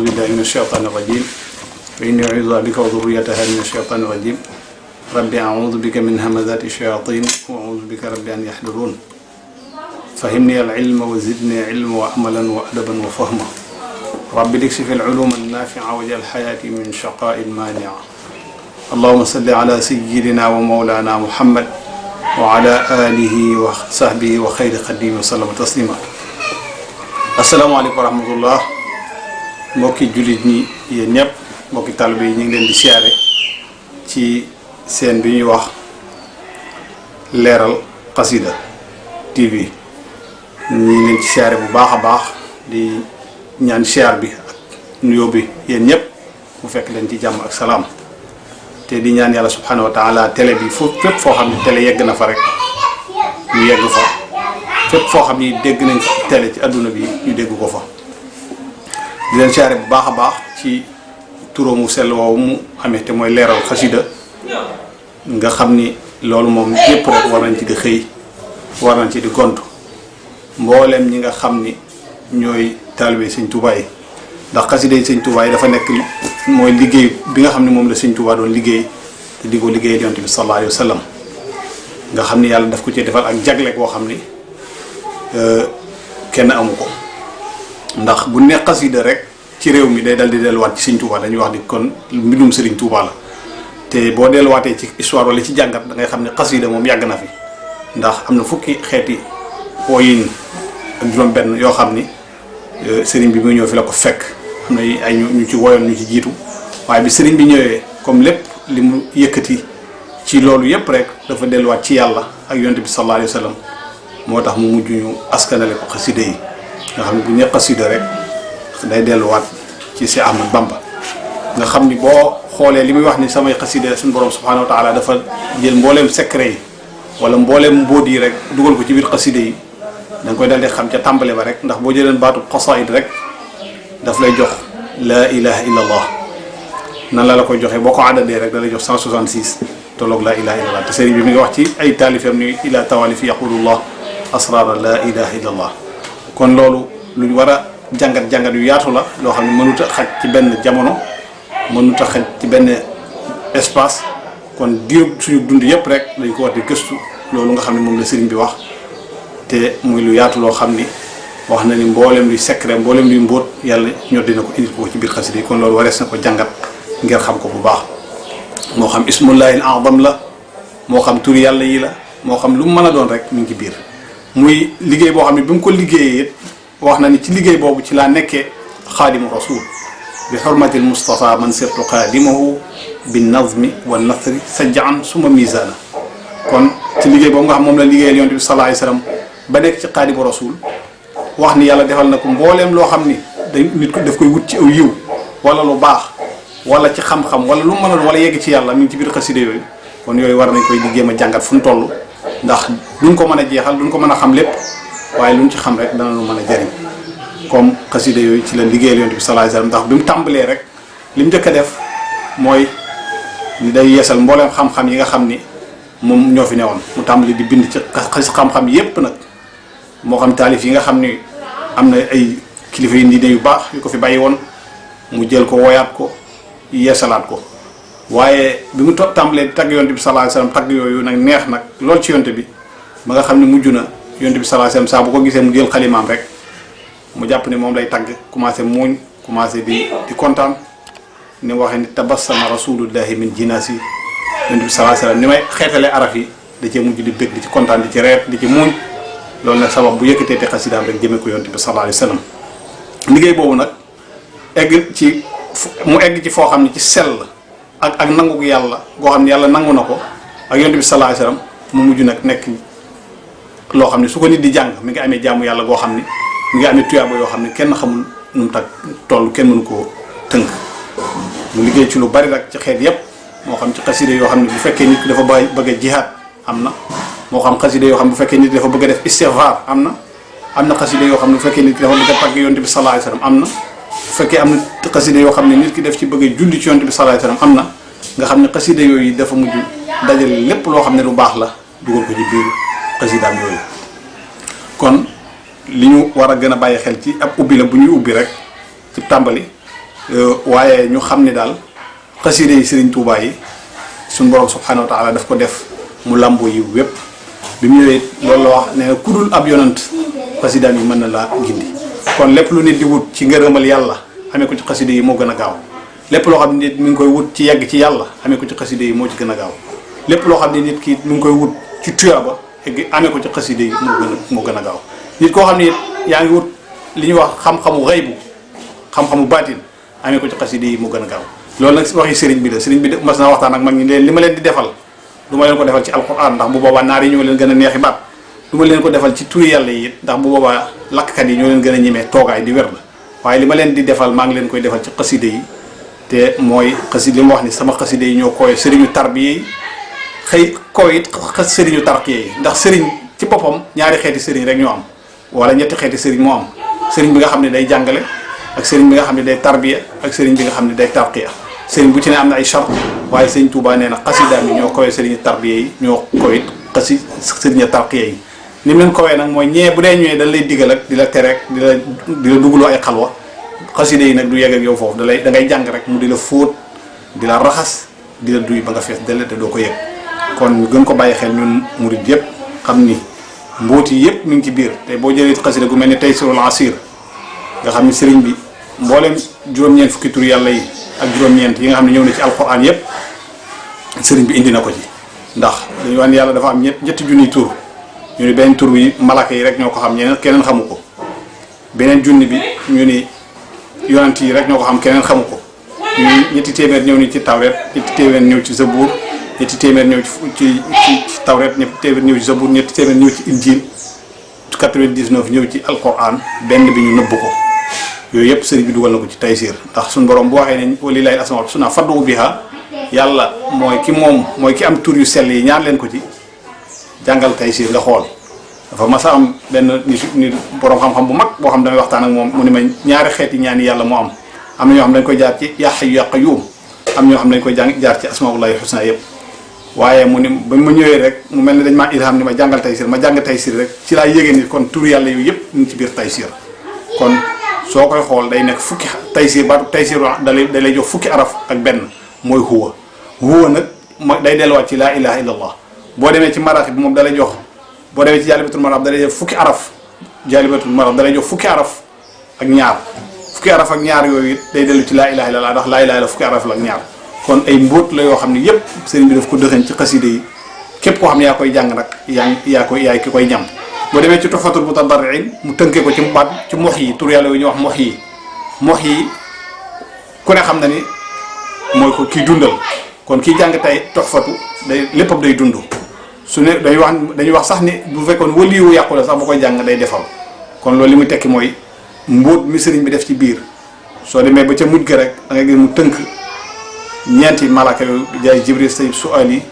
أعوذ بالله من الشيطان الرجيم وإني أعوذ بك وذريتها من الشيطان الرجيم ربي أعوذ بك من همزات الشياطين وأعوذ بك ربي أن يحضرون فهمني العلم وزدني علما وعملا وأدبا وفهما ربي لكشف العلوم النافعة واجعل حياتي من شقاء مانعة اللهم صل على سيدنا ومولانا محمد وعلى آله وصحبه وخير خديم وسلم تسليما السلام عليكم ورحمة الله mbokki jullit ñi yéen ñëpp mbokki taalibe yi ñu ngi leen di siyaare ci seen bi ñuy wax leeral xasida TV ñu ngi leen ci siyaare bu baax a baax di ñaan siyaar bi ak nuyoo bi yéen ñëpp mu fekk leen ci jàmm ak salaam te di ñaan yàlla subhanahu wa taala télé bi fépp foo xam ne télé yegg na fa rek ñu yegg fa fépp foo xam ni dégg nañ télé ci adduna bi ñu dégg ko fa di leen siyaare bu baax a baax ci turóomu sell woowu mu amee te mooy leeral xasida nga xam ni loolu moom ñépp rek war nañ ci di xëy war nañ ci di gont mbooleem ñi nga xam ni ñooy taalibe sëñ Tuubaa yi ndax xasida yi sëñ Tuubaa yi dafa nekk mooy liggéey bi nga xam ne moom la sëñ Tuubaa doon liggéey te di ko liggéey Yonent bi sallallahu alayhi wa sallam nga xam ni yàlla daf ko ci defal ak jagle koo xam ni kenn amu ko ndax bu ne xasida rek ci réew mi day dal di delluwaat ci sëñ Tuubaa dañuy wax ni kon mbindum sëriñ Tuubaa la te boo delluwaatee ci histoire wala ci jàngat da ngay xam ne xasida moom yàgg na fi ndax am na fukki xeeti wooyin ak juróom benn yoo xam ni sëriñ bi muy ñëw fi la ko fekk am na ay ñu ci woyoon ñu ci jiitu waaye bi sëriñ bi ñëwee comme lépp li mu yëkkati ci loolu yépp rek dafa delluwaat ci yàlla ak yonent bi sallallahu alayhi wa sallam moo tax mu mujj ñu askanale ko xasida yi nga xam ne bu ñu xasida rek day delluwaat ci si Ahmad Bamba nga xam ni boo xoolee li muy wax ni samay xasida suñu borom subhanahu wa taala dafa jël mbooleem secret yi wala mbooleem mbóot yi rek dugal ko ci biir xasida yi da nga koy dal di xam ca tàmbale ba rek ndax boo jëleen baatu xasaid rek daf lay jox laa ilaha illa allah nan la koy joxee boo ko àddadee rek da lay jox 166 tolloog laa ilaha illa allah te sëriñ bi mi ngi wax ci ay taalifam ni ila tawalif yaqulullah asrara laa ilaha illa allah kon loolu luñ war a jàngat yu yaatu la loo xam ne mënut a xaj ci benn jamono mënut a xaj ci benn espace kon diir suñu dund yépp rek dañ ko war di gëstu loolu nga xam ne moom la sëriñ bi wax te muy lu yaatu loo xam ni wax na ni mboolem luy secret mboolem luy mbóot yàlla ñor dina ko indil ko ci biir xasida yi kon loolu warees na ko jàngat ngir xam ko bu baax moo xam ismullahil a'zam la moo xam turi yàlla yi la moo xam lu mu mën a doon rek mu ngi ci biir muy liggéey boo xam ne bi mu ko liggéeyee it wax na ni ci liggéey boobu ci laa nekkee xaadimu rasul bi xurmatil Mustafa man sirtu xaadimahu bi nazmi wa nasri sajjaan suma misana kon ci liggéey boobu nga xam moom la liggéeyal yonent bi sallallahu alayhi wasallam ba nekk ci xaadimu rasul wax ni yàlla defal na ko mbooleem loo xam ni nit ko daf koy wut ci aw yiw wala lu baax wala ci xam-xam wala lu mu mën a wala yegg ci yàlla mi ngi ci biir xasida yooyu kon yooyu war nañ koy liggéey ma jàngat fu mu toll ndax duñ ko mën a jeexal duñ ko mën a xam lépp waaye luñ ci xam rek dana lu mën a jariñ comme xasida yooyu ci la liggéeyal yonent bi sallallahu alayhi wasallam ndax bi mu tàmbalee rek li mu njëkk a def mooy ni day yeesal mbooleem xam-xam yi nga xam ni moom ñoo fi newoon mu tàmbali di bind ci xam-xam yépp nag moo xam taalif yi nga xam ni am na ay kilifa yu diine yu baax yu ko fi bàyyi woon mu jël ko woyaat ko yeesalaat ko waaye bi mu tàmbalee di tagg yonent bi sallallahu alayhi wasallam tagg yooyu nag neex nag lool ci yonent bi ba nga xam ne mujj na yonent bi sallallahu alayhi wasallam saa bu ko gisee mu jël xalimaam rek mu jàpp ne moom lay tagg commencé muuñ commencé di kontaan ni waxee ni tabassama rasulullahi min jinaasi yonent bi sallallahu alayhi wasallam ni may xeetale araf yi da cee mujj di bég di ci kontaan di ci reet di ci muuñ loolu nag sabab bu yëkkatee te xasidaam rek jëmee ko yonent bi sallallahu alayhi wasallam liggéey boobu nag egg ci foo xam ne ci sell ak nangu yàlla goo xam ne yàlla nangu na ko ak yonent bi sallallahu alayhi wasallam mu mujj nag nekk loo xam ne su ko nit di jàng mi ngi amee jaamu yàlla goo xam ni mi ngi amee tuyaaba yoo xam ne kenn xamul nu mu tag toll kenn mënu koo tënk mu liggéey ci lu bari rek ci xeet yépp moo xam ci xasida yoo xam ne bu fekkee nit ki dafa bëgg a jihaad am na moo xam xasida yoo xam ne bu fekkee nit ki dafa bëgg a def istighfar am na xasida yoo xam ne bu fekkee nit ki dafa bëgg a tagg yonent bi sallallahu alayhi wasallam am na bu fekkee am na xasida yoo xam ne nit ki def ci bëgg a julli ci yonent bi sallallahu alayhi wasallam am na nga xam ne xasida yooyu dafa mujj dajale lépp loo xam ne lu baax la dugal ko ci biir xasidaam yooyu kon li ñu war a gën a bàyyi xel ci ab ubbi la bu ñuy ubbi rek ci tàmbali waaye ñu xam ne daal xasida yi Serigne Touba yi suñu borom subhanahu wa taala daf ko def mu làmboo yiw wépp bi mu ñëwee loolu la wax nee na ku dul ab yonant xasidaam yi mën na laa gindi kon lépp lu nit di wut ci ngërëmal yàlla amee ko ci xasida yi moo gën a gaaw lépp loo xam ne nit mi ngi koy wut ci yegg ci yàlla amee ko ci xasida yi moo ci gën a gaaw lépp loo xam ne nit ki mi ngi koy wut ci tuyaaba amee ko ci xasida yi moo gën a gaaw nit koo xam ne yaa ngi wut li ñuy wax xam-xamu xaybu xam-xamu baatin amee ko ci xasida yi moo gën a gaaw loolu nag waxi sëriñ bi la sëriñ bi mas naa waxtaan ak mag ñi leen li ma leen di defal du ma leen ko defal ci alquran ndax bu boobaa naar yi ñoo leen gën a neexi baat du ma leen ko defal ci turi yàlla yi it ndax bu boobaa lakkat yi ñoo leen gën a ñemee toogaay di wér la waaye li ma leen di defal maa ngi leen koy defal ci xasida yi te mooy xasida li ma wax ni sama xasida yi ñoo koy sëriñu tarbiya yi xëy koy it sëriñu tarqiya yi ndax sëriñ ci boppam ñaari xeeti sëriñ rek ñoo am wala ñetti xeeti sëriñ moo am sëriñ bi nga xam ne day jàngale ak sëriñ bi nga xam ne day tarbiya ak sëriñ bi nga xam ne day tarqiya sëriñ bu ci ne am na ay charte waaye sëriñ Touba nee na xasidaam yi ñoo koy sëriñu tarbiya yi ñoo koy sëriñu tarqiya yi ni mu leen kowee nag mooy ñee bu dee ñëwee dañ lay digal ak di la tere ak di la dugaloo ay xalwa xasida yi nag du yegg ak yow foofu da ngay jàng rek mu di la fóot di la raxas di la duy ba nga fees dell te doo ko yëg kon ñu gën ko bàyyi xel ñun murid yëpp xam ni mbóoti yëpp mi ngi ci biir te boo jëlee xasida gu mel ni Taysirul Asir nga xam ni sëriñ bi mboolem juróom-ñeent fukki tur yàlla yi ak juróom-ñeent yi nga xam ne ñëw na ci alquran yëpp sëriñ bi indi na ko ci ndax dañu wax ni yàlla dafa am ñetti junniy tur ñu ni benn tur bi malaka yi rek ñoo ko xam ñeneen keneen xamu ko beneen junni bi ñu ni yonent yi rek ñoo ko xam keneen xamu ko ñu ñetti téeméer ñëw ni ci tawret ñetti téeméer ñëw ci zabuur ñetti téeméer ñëw ci tawret ñetti téeméer ñëw ci zabuur ñetti téeméer ñëw ci injil 99 ñëw ci alquran benn bi ñu nëbb ko yooyu yëpp sëriñ bi dugal na ko ci Taysir ndax suñu borom bu waxee ne walillaahi al-asmaa'ul husnaa fad'uu bihaa yàlla mooy ki am tur yu sell yi ñaan leen ko ci jàngal Taysir nga xool dafa mas a am benn nit borom xam-xam bu mag boo xam damay waxtaan ak moom mu ni ma ñaari xeeti ñaani yàlla moo am na ñoo xam dañ koy jaar ci yaa hayyu yaa qayyuum am ñoo xam dañ koy jaar ci asmaa'ullaahi husnaa yëpp waaye mu ni ba ma ñëwee rek mu mel ni dañ maa ilham ni ma jàngal Taysir ma jàng Taysir rek ci laa yégée ni kon tur yàlla yooyu yëpp ñu ngi ci biir Taysir kon soo koy xool day nekk fukki Taysir baatu Taysir da lay jox fukki araf ak benn mooy huwa nag day delluwaat ci laa ilaha illallah boo demee ci maraaxib bi moom da lay jox boo demee ci jaalibatul maraaxib da lay jox fukki araf jaalibatul maraaxib da lay jox fukki araf ak ñaar yooyu it day dellu ci laa ilaha illallah ndax laa ilaha illallah fukki araf la ak ñaar kon ay mbóot la yoo xam ne yépp sëriñ bi daf ko dëxëñ ci xasida yi képp koo xam ne yaa koy jàng nag yaay ki koy ñam boo demee ci tuhfatul mutadarriin mu tënkee ko ci baat ci mox yi tur yàlla yooyu ñuy wax mox yi ku ne xam na ni mooy ko kii dundal kon kii jàng tey tuhfatu day léppam day dund su ne dañuy wax sax ni bu fekkoon waliyu yàqu la sax bu koy jàng day defal kon loolu li muy tekki mooy mbóot mi sëriñ bi def ci biir soo demee ba ca mujj ga rek da ngay gis mu tënk ñeenti malaka yooyu bi jaay Jibril sayib suali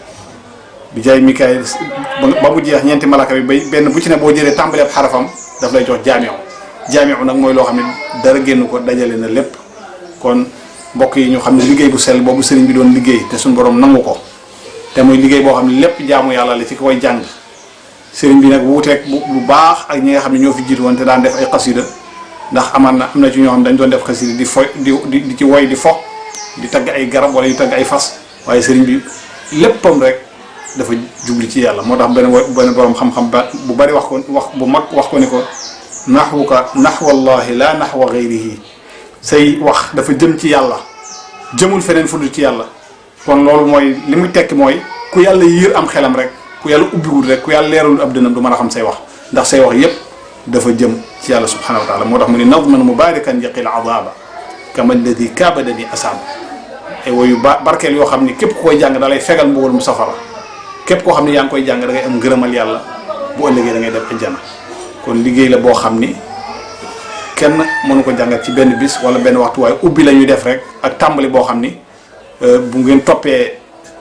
bi jaay Mikaayil ba mu jeex ñeenti malaka bi bay benn bu ci ne boo jëlee tàmbaleeb xarafam daf lay jox jaamiu nag mooy loo xam ne dara génn ko dajale na lépp kon mbokk yi ñu xam ne liggéey bu sell boobu sëriñ bi doon liggéey te suñu borom nangu ko te muy liggéey boo xam ne lépp jaamu yàlla la ci ko koy jàng sëriñ bi nag wuuteeg bu baax ak ñi nga xam ne ñoo fi jiitu woon te daan def ay xasida ndax am na ci ñoo xam dañ doon def xasida di foy di ci woy di fo di tagg ay garab wala di tagg ay fas waaye sëriñ bi léppam rek dafa jubli ci yàlla moo tax benn borom xam-xam bu bari wax bu mag wax ko ni ko naxwuka naxwallahi la naxwa gayrihi say wax dafa jëm ci yàlla jëmul feneen fu dul ci yàlla kon loolu mooy li muy tekki mooy ku yàlla yiir am xelam rek ku yàlla ubbiwul rek ku yàlla leeralul ab dënam du mën a xam say wax ndax say wax yépp dafa jëm ci yàlla subhanahu wa taala moo tax mu ni nadman mubarakan yaqil adaba kama alladi kaabadani asaab ay woyu barkeel yoo xam ni képp ku koy jàng da lay fegal mbugal mu safara képp koo xam ne yaa ngi koy jàng da ngay am ngërëmal yàlla bu ëllëgee da ngay def ajjana kon liggéey la boo xam ni kenn mënu ko jàngat ci benn bis wala benn waxtu waaye ubbi la ñuy def rek ak tàmbali boo xam ni bu ngeen toppee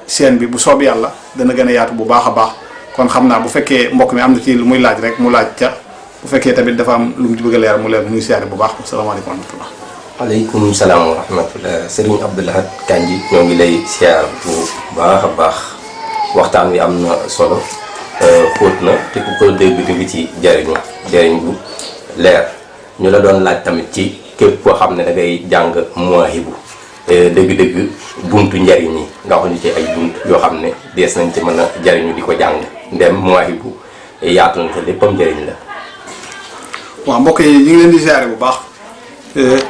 scène bi bu soob yàlla dana gën a yaatu bu baax a baax kon xam naa bu fekkee mbokk mi am na ci lu muy laaj rek mu laaj ca bu fekkee tamit dafa am lu mu ci bëgg a leer mu leer mu ngi siyaare bu baax asalaamaaleykum wa rahmatullah. waaleykum salaam wa rahmatullah Serigne Abdou Lahad Kandji ñoo ngi lay siyaar bu baax a baax waxtaan wi am na solo xóot na te ku ko dégg di ci jariñ bu leer ñu la doon laaj tamit ci képp koo xam ne da ngay jàng Mawaahibu dëgg-dëgg buntu njariñ yi nga wax ñu ci ay bunt yoo xam ne dees nañ ci mën a jariñu di ko jàng ndem Mawaahibu yaatu na te léppam njariñ la. waaw mbokk yi ñu ngi leen di ziare bu baax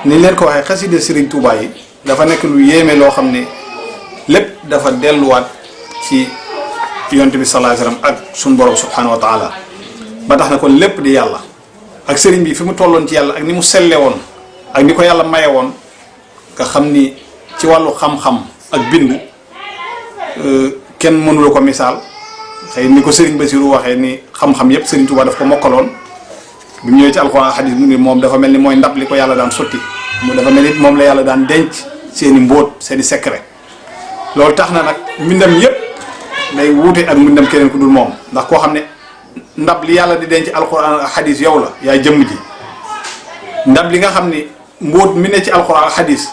ni leen ko waxee xasida Serigne Touba yi dafa nekk lu yéeme loo xam ne lépp dafa delluwaat ci yonent bi sallallahu alayhi wasallam ak suñu borom subhanahu wa taala ba tax na kon lépp di yàlla ak Serigne bi fi mu tolloon ci yàlla ak ni mu selle woon ak ni ko yàlla maye woon nga xam ni ci wàllu xam-xam ak bind kenn mënula ko misaal xëy ni ko Serigne Bassirou waxee ni xam-xam yépp Serigne Touba daf ko mokkaloon bi mu ñëwee ci alxuraan xadis mu ni moom dafa mel ni mooy ndab li ko yàlla daan sotti mu dafa mel ni moom la yàlla daan denc seeni mbóot seeni secret loolu tax na nag mbindam yépp day wuute ak mbindam keneen ku dul moom ndax koo xam ne ndab li yàlla di denc alxuraan ak xadis yow la yaay jëmm ji ndab li nga xam ni mbóot mi ne ci alxuraan ak xadis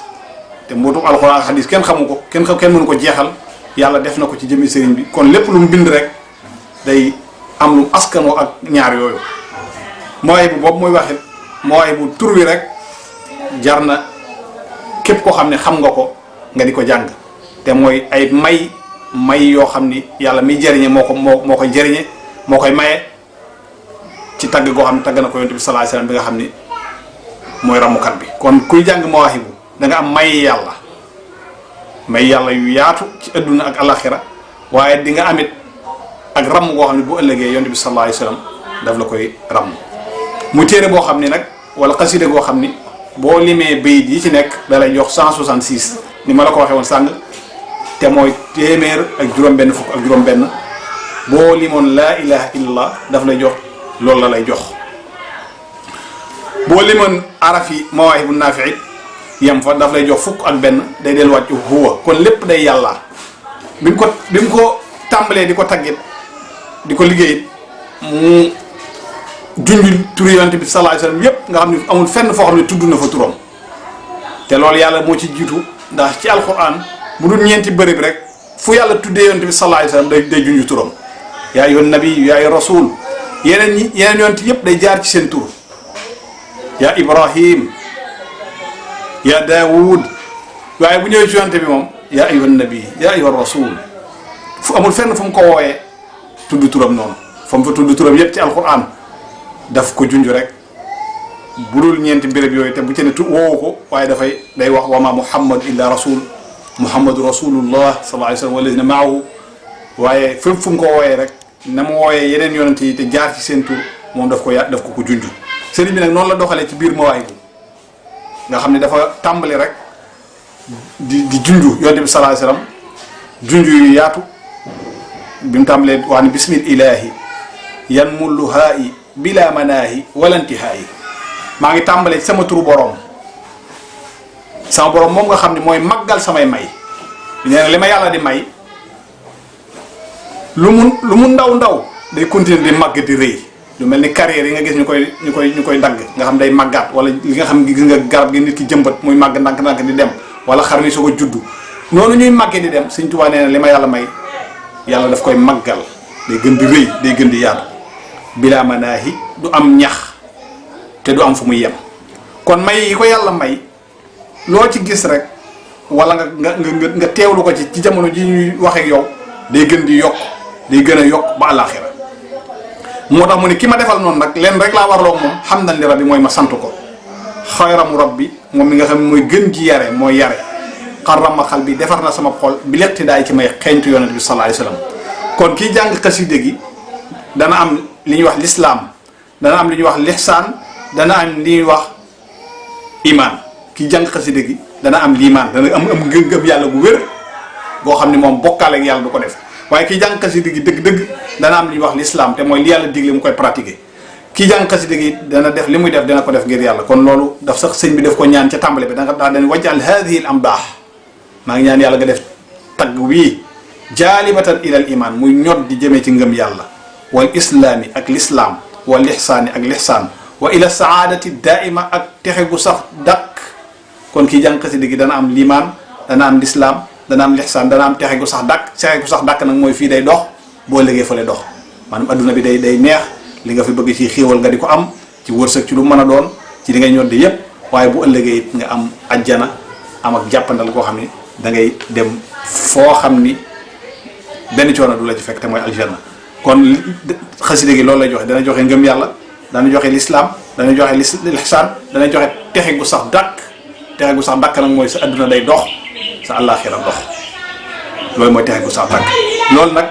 te mbóotum alxuraan ak xadis kenn xamu ko kenn mënu ko jeexal yàlla def na ko ci jëmmi sëriñ bi kon lépp lu mu bind rek day am lu askanoo ak ñaar yooyu Mawaahibu boobu muy waxit Mawaahibu tur wi rek jar na képp koo xam ne xam nga ko nga di ko jàng te mooy ay may yoo xam ni yàlla miy jëriñe moo koy jëriñe moo koy maye ci tagg goo xam ne tagg na ko yonent bi sallallahu alayhi wasallam bi nga xam ni mooy ramukat bi kon kuy jàng Mawaahibu da nga am may yàlla yu yaatu ci adduna ak alaxira waaye di nga amit ak ramm goo xam ne bu ëllëgee yonent bi sallallahu alayhi wasallam daf la koy ramm mu téere boo xam ni nag wala xasida goo xam ni boo limee bayit yi ci nekk da lay jox 166 ni ma la ko waxee woon sàng te mooy téeméer ak juróom-benn fukk ak juróom-benn boo limoon laa ilaha illallah daf lay jox loolu la lay jox boo limoon araf yi Mawaahibu Naafi yem fa daf lay jox fukk ak benn day delluwaat ci huwa kon lépp day yàlla bi mu ko tàmbalee di ko taggit di ko liggéeyit mu junj turu yonent bi sallallahu alayhi wasallam yépp nga xam ne amul fenn foo xam ne tudd na fa turam te loolu yàlla moo ci jiitu ndax ci alquran bu dul ñeenti bërëb rek fu yàlla tuddee yonent bi sallallahu alayhi wasallam day junj turam yaa ayyuhan nabi yaa ayyuhar rasul yeneen yonent yépp day jaar ci seen tur yaa Ibrahim yaa Daawud waaye bu ñëwee ci yonent bi moom yaa ayyuhan nabi yaa ayyuhar rasul fu amul fenn fu mu ko wooyee tudd turam noonu fa mu fa tudd turam yépp ci alquran daf ko junj rek bu dul ñeenti béréb yooyu te bu ci ne woowu ko waaye day wax wa ma muhammad illa rasul muhammadu rasulullah sallallahu alayhi wasallam walladina maahu waaye fépp fu mu ko wooyee rek na mu wooyee yeneen yonent yi te jaar ci seen tur moom daf ko junj sëriñ bi nag noonu la doxalee ci biir Mawaahibu nga xam ne dafa tàmbali rek di junj yonent bi sallallahu alayhi wasallam junj yu yaatu bi mu tàmbalee wax ne bismil ilahi yan mulluhaayi bila manaahi wala intihaayi maa ngi tàmbalee sama turu borom moom nga xam ne mooy màggal samay may nee na li ma yàlla di may lu mu ndaw day continuer di màgg di rëy lu mel ni carrière yi nga gis ñu koy dagg nga xam day màggaat wala li nga xam gis nga garab gi nit ki jëmbat muy màgg ndànk-ndànk di dem wala xar mi soo ko juddu noonu ñuy màggee di dem Sëñ Tuubaa nee na li ma yàlla may yàlla daf koy màggal day gën di rëy day gën di yaatu bilaa manaahi du am ñax te du am fu muy yem kon may yi ko yàlla may loo ci gis rek wala nga teewlu ko ci jamono ji ñuy wax ak yow day gën di yokk day gën a yokk ba àllaaxira moo tax mu ne ki ma defal noonu nag leen rek laa warloo moom hamdan li rabbi mooy ma sant ko xayramu rabbi moom mi nga xam ne mooy gën ji yare mooy yare xarrama xal bi defar na sama xol bi leqti daay ci may xeeñtu yonent bi sallallahu alayhi wasallam kon kii jàng xaside gi dana am li ñuy wax lislaam dana am li ñuy wax lihsaan dana am li ñuy wax imaan kii jàng xaside gi dana am liimaan dana am ngëm yàlla bu wér boo xam ne moom bokkaale ak yàlla du ko def waaye kii jàng xaside gi dëgg-dëgg dana am li ñuy wax lislaam te mooy li yàlla digle mu koy pratiquer kii jàng xaside gi dana def li muy def dana ko def ngir yàlla kon loolu daf sax sëñ bi def ko ñaan ca tàmbale bi da nga daa dañ wajal hadihi al amdah maa ngi ñaan yàlla nga def tagg wii jaalibatan ilal iman muy ñod di jëmee ci ngëm yàlla wal islaami ak lislaam wal ihsaani ak lihsaan wa ila saadati daaima ak texe gu sax dakk kon kii jàng xaside gi dana am limaan dana am lislaam dana am lihsaan dana am texe gu sax dakk texe gu sax dakk nag mooy fii day dox boo légee fële dox maanaam adduna bi day neex li nga fi bëgg ci xéewal nga di ko am ci wërsëg ci lu mën a doon ci li ngay ñoddi yépp waaye bu ëllëgee it nga am ajjana am ak jàppandal koo xam ni da ngay dem foo xam ni benn coono du la ci fekk te mooy aljanna. kon xasida gi loolu lay joxe dana joxe ngëm yàlla dana joxe lislaam dana joxe lihsaan dana joxe texe gu sax dàkk nag mooy sa adduna day dox sa àllaaxira dox loolu mooy texe gu sax dàkk. loolu nag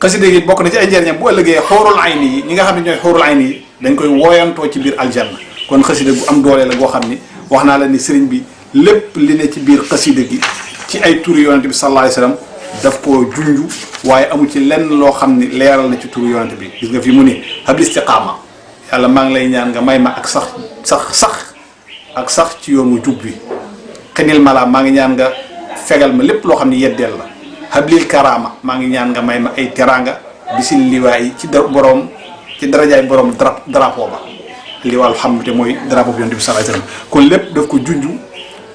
xasida gi bokk na ci ay njëriñam bu ëllëgee xóorul ayni yi ñi nga xam ne ñooy xóorul ayni yi dañ koy woyantoo ci biir aljanna. kon xasida gu am doole la goo xam ni wax naa la ni sëriñ bi lépp li ne ci biir xasida gi ci ay turi yonent bi sallallahu alayhi wasallam daf koo junju waaye amu ci lenn loo xam ni leeral na ci turu yonent bi gis nga fi mu ni habli istiqaama yàlla maa ngi lay ñaan nga may ma ak sax ci yoon wu jub bi xenil mala maa ngi ñaan nga fegal ma lépp loo xam ni yeddeel la hablil karama maa ngi ñaan nga may ma ay teraanga bisil liwaay ci darajaay borom drapeau ba liwaal xam te mooy drapeau bi yonent bi sallallahu alayhi wasallam kon lépp daf ko junju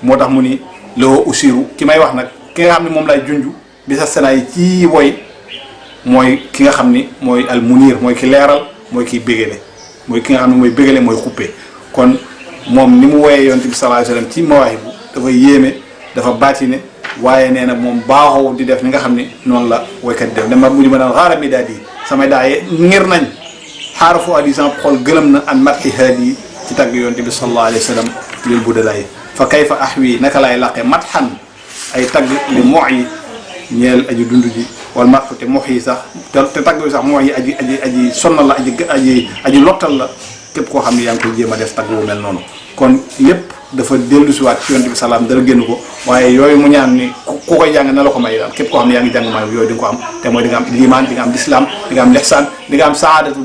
moo tax mu ni loo usiru ki may wax nag ki nga xam ne moom lay junju bi sa sénat yi ci woy mooy ki nga xam ni mooy al munir mooy ki leeral mooy kiy bégale mooy ki nga xam ne mooy bégale mooy xuppe kon moom ni mu woyee yonent bi sallallahu alayhi wasallam ci mawaahibu dafa yéeme dafa baatine waaye nee na moom baaxoo di def ni nga xam ni noonu la woykat di def dama mujj ma daan xaaral mi daal di samay daaye ngir nañ xaarafu addi sama xol gëlëm na an matxi haadi ci tagg yonent bi sallallahu alayhi wasallam lil budalaay fa kayfa ahwi naka laay laqe matxan ay tagg li moox yi ñeel aji dund ji wala matxu te moox yi sax te tagg yi sax moox yi aji sonnal la aji lottal la képp koo xam ne yaa ngi koy jéem a def tagg wu mel noonu kon lépp dafa dellusiwaat ci yonent bi salaam dara génn ko waaye yooyu mu ñaan ni ku koy jàng na la ko may daal képp koo xam ne yaa ngi jàng maanaam yooyu di nga ko am te mooy di nga am liimaan di nga am lislaam di nga am lihsaan di nga am saadatu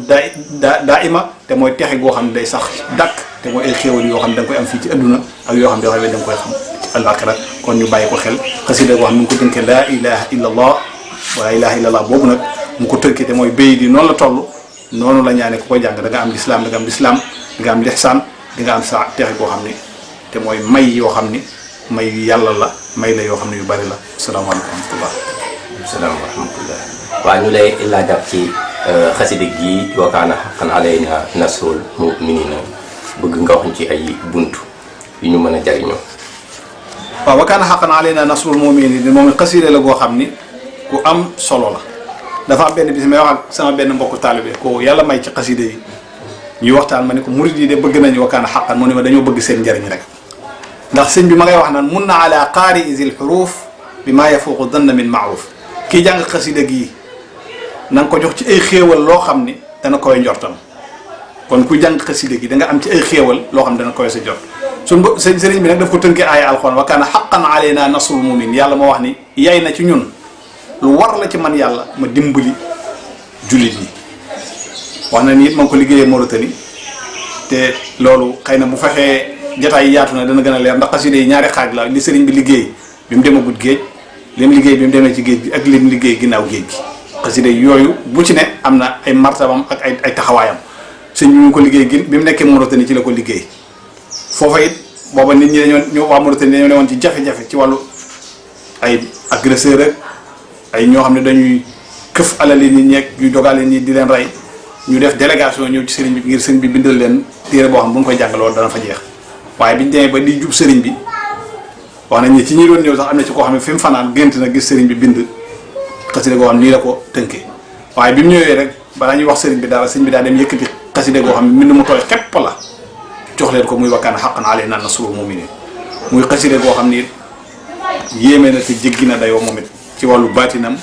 daima te mooy texe goo xam ne day sax dàkk te mooy ay xéewal yoo xam ne da nga koy am fii ci adduna ak yoo xam ne da nga koy xam ci àllaaxira kon ñu bàyyi ko xel xasida goo xam ne mu ngi ko tënkee laa ilaha illa allah wala ilaha illa allah boobu nag mu ko tënkee te mooy béy di noonu la toll noonu la ñaane ku koy jàng da nga am lislaam da nga am lislaam di nga am lihsaan di nga am sa texe goo xam ne te mooy may yoo xam ni may yàlla la may la yoo xam ne yu bari la asalaamaaleykum wa rahmatullah. salaam wa rahmatullah. waaw ñu lay laajaat ci xasida gi wa kaana haqqan alaynaa nasrul mu'miniina bëgg nga wax ci ay buntu yu ñu mën a jariñoo. waaw wa kaana haqqan alaynaa nasrul mu'miniina moom xasida la goo xam ni ku am solo la dafa am benn bis may wax ak sama benn mbokku taalibe ko yàlla may ci xasida yi ñuy waxtaan ma ne ko murid yi de bëgg nañu wa kaana haqqan mu ne ma dañoo bëgg seen njariñ rek. ndax sëñ bi ma ngay wax naan mun na ala qaari zil xuruuf bi maa yafuuqu danna min maaruf kii jàng xasida gii na nga ko jox ci ay xéewal loo xam ni dana koy njortam kon ku jàng xasida gi da nga am ci ay xéewal loo xam ne dana koy sa jort sëriñ bi nag daf ko tënkee aaya alxuraan wa kaana haqqan alaynaa nasrul mu'miniin yàlla moo wax ni yay na ci ñun lu war la ci man yàlla ma dimbali jullit yi wax na ni it ma ngi ko liggéeyee Mauritanie te loolu xëy na bu fexee jotaay yi yaatu na dana gën a leer ndax xasida yi ñaari xaaj la li sëriñ bi liggéey bi mu demagut géej lim liggéey bi mu demee ci géej gi ak lim liggéey ginnaaw géej gi xasida yooyu bu ci ne am na ay martabam ak ay taxawaayam sëñ bi mu ko liggéey gi bi mu nekkee Mauritanie ci la ko liggéey foofa it booba nit ñi dañoo waa Mauritanie dañoo ne woon ci jafe-jafe ci wàllu ay agresseur ak ay ñoo xam ne dañuy këf alali nit ñeeg yu dogale nit di leen rey ñu def délégation ñëw ci sëriñ bi ngir sëriñ bi bindal leen téere boo xam bu ñu koy jàng loolu dana fa jeex waaye biñu demee ba di jub sëriñ bi wax nañ ne ci ñi doon ñëw sax am na ci koo xam ne fi mu fanaan gént na gis sëriñ bi bind xasida goo xam nii la ko tënkee waaye bi mu ñëwee rek balaa ñuy wax sëriñ bi dara sëriñ bi daa dem yëkkati xasida goo xam ne mbind mu tooy xepp la jox leen ko muy wa kaana haqqan alaynaa nasrul mu'miniin muy xasida goo xam ni yéeme na te jéggi na dayoo moom it ci wàllu baatinam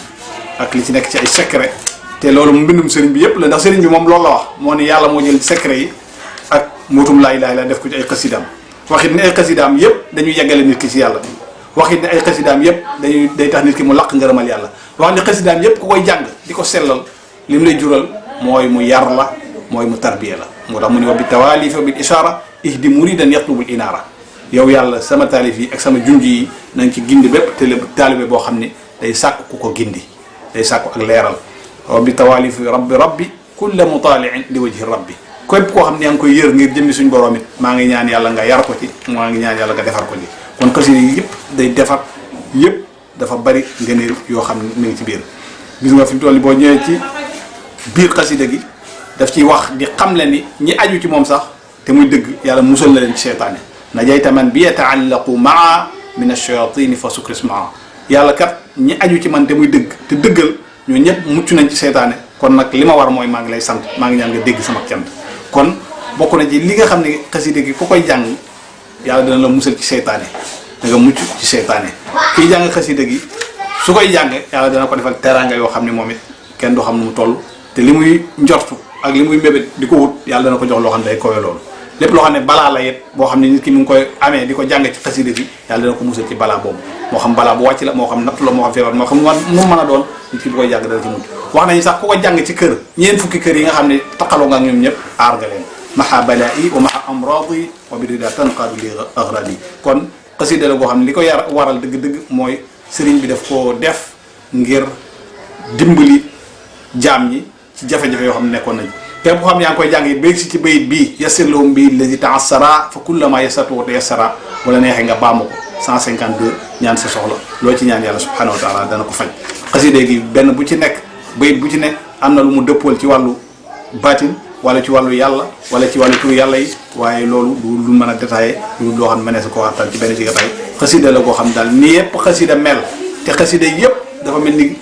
ak li ci nekk ci ay secret te loolu mbindum sëriñ bi yëpp la ndax sëriñ bi moom loolu la wax moo ni yàlla moo jël secret yi ak mootum laa ilaaha illallaah def ko ci ay xasidaam waxit ne ay xasidaam yëpp dañuy yeggale nit ki ci yàlla waxit ne ay xasidaam yëpp day tax nit ki mu laq ngërëmal yàlla wax ne xasidaam yëpp ku koy jàng di ko sellal li mu lay jural mooy mu yar la mooy mu tarbiya la moo tax mu ne wa bi tawaalifa bil ishaara ihdi muridan yatlubul inaara yow yàlla sama taalif yi ak sama junj yi na nga ci gindi bépp te taalibe boo xam ne day sàkk ku ko gindi day sàkku ak leeral wa bi tawaalifi rabbi kulla mutaaliin li wajhi rabbi képp koo xam ne yaa ngi koy yër ngir jëmmi suñ borom it maa ngi ñaan yàlla nga yar ko ci maa ngi ñaan yàlla nga defar ko ci kon xasida yi yëpp day defar yëpp dafa bari ngëneel yoo xam ne mi ngi ci biir gis nga fi mu toll boo ñëwee ci biir xasida gi daf ciy wax di xam le ni ñi aju ci moom sax te muy dëgg yàlla musal na leen ci seytaane najayta man bi yataallaqu maa min ash-shayatin fa sukris maa yàlla kat ñi aju ci man te muy dëgg te dëggal ñoo ñëpp mucc nañ ci seytaane kon nag li ma war mooy maa ngi lay sant maa ngi ñaan nga dégg sama cant kon bokk na ci li nga xam ne xasida gi ku koy jàng yàlla dina la musal ci seytaane da nga mucc ci seytaane kii jàng xasida gi su koy jàng yàlla dina ko defal teraanga yoo xam ne moom it kenn du xam nu mu toll te li muy njortu ak li muy mébét di ko wut yàlla dana ko jox loo xam ne day kowe loolu lépp loo xam ne balaa la yet boo xam ne nit ki mi ngi koy amee di ko jàng ci xasida gi yàlla dana ko musal ci balaa boobu moo xam balaa bu wàcc la moo xam nattu la moo xam feebar moo xam mu mën a doon nit ki bu koy jàng dana ci mucc wax nañu sax ku ko jàng ci kër ñeent fukki kër yi nga xam ne taqaloo nga ak ñoom ñëpp aar nga leen maha balaa'i wa maha amradi wa birida tanqaadu li aghradi kon xasida la boo xam ne li ko waral dëgg-dëgg mooy sëriñ bi daf koo def ngir dimbali jaam ñi ci jafe-jafe yoo xam ne nekkoon nañ te boo xam ne yaa ngi koy jàng it béy si ci bayit bii yassir lahum bi lazi ta'assara fa kullama yassartu wa tayassara wala neexee nga baamu ko 152 ñaan sa soxla loo ci ñaan yàlla subhanahu wa taala dana ko faj xasida gi benn bu ci nekk bayit bu ci nekk am na lu mu dëppool ci wàllu baatin wala ci wàllu yàlla wala ci wàllu tur yàlla yi waaye loolu du lu mën a détaillé lu loo xam ne mënees ko waxtaan ci benn jigataay xasida la koo xam daal ni yëpp xasida mel te xasida yëpp dafa mel ni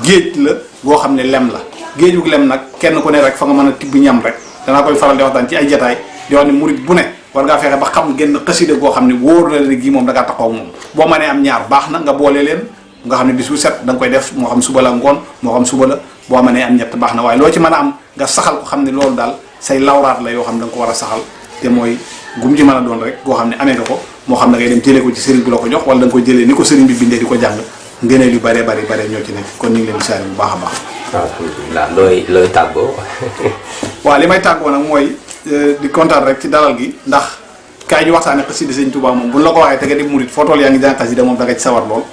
géej la goo xam ne lem la géejug lem nag kenn ku ne rek fa nga mën a tibb ñam rek danaa koy faral di waxtaan ci ay jataay di wax ne murit bu ne war ngaa fexe ba xam genn xasida goo xam ne wóor na la gii moom da ngaa taxaw moom boo mënee am ñaar baax na nga boole leen nga xam ne bis bu set da nga koy def moo xam suba la ngoon moo xam suba la boo mënee am ñett baax na waaye loo ci mën a am nga saxal ko xam ne loolu daal say lawraat la yoo xam ne da nga ko war a saxal te mooy gum ci mën a doon rek goo xam ne amee nga ko moo xam ne ngay dem jëlee ko ci sëriñ bi la ko jox wala da nga ko jëlee ni ko sëriñ bi bindee di ko jàng ngëneel yu bare ñoo ci nekk kon ñu ngi leen di saari bu baax a baax. alhamdulilah looy tàggoo. waaw li may tàggoo nag mooy di kontaan rek ci dalal gi ndax kaay ñu waxtaane xasida sëñ Tuubaa moom buñ la ko waxee te nga di murit foo toll yaa ngi jàng xasida moom da nga ci sawar lool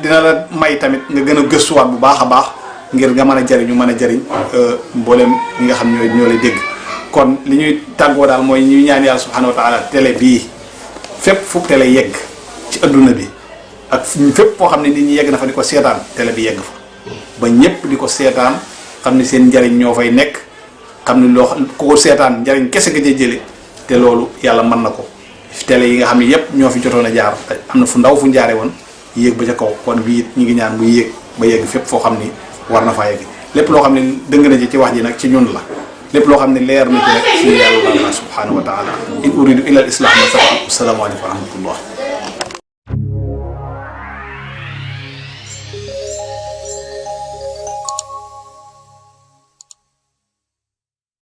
dina la may tamit nga gën a gëstuwaat bu baax a baax ngir nga mën a jariñu mën a jariñ mboolem ñi nga xam ñoo lay dégg kon li ñuy tàggoo daal mooy ñuy ñaan yàlla subhanahu wa taala télé bii fépp fu télé yegg ci adduna bi ak fépp foo xam ne nit ñi yegg na fa di ko seetaan télé bi yegg fa ba ñëpp di ko seetaan xam ne seen njariñ ñoo fay nekk xam ne loo ku ko seetaan njariñ kese nga cee jële te loolu yàlla mën na ko télé yi nga xam ne yëpp ñoo fi jotoon a jaar am na fu ndaw fu njaare woon yéeg ba ca kaw kon bii it ñu ngi ñaan mu yéeg ba yegg fépp foo xam ni war na faa yegg lépp loo xam ne dëng na ci wax ji nag ci ñun la lépp loo xam ne leer na ci rek ci yàlla subhanahu wa taala in uridu illa al islah ma salaam assalaamu aleykum wa rahmatullah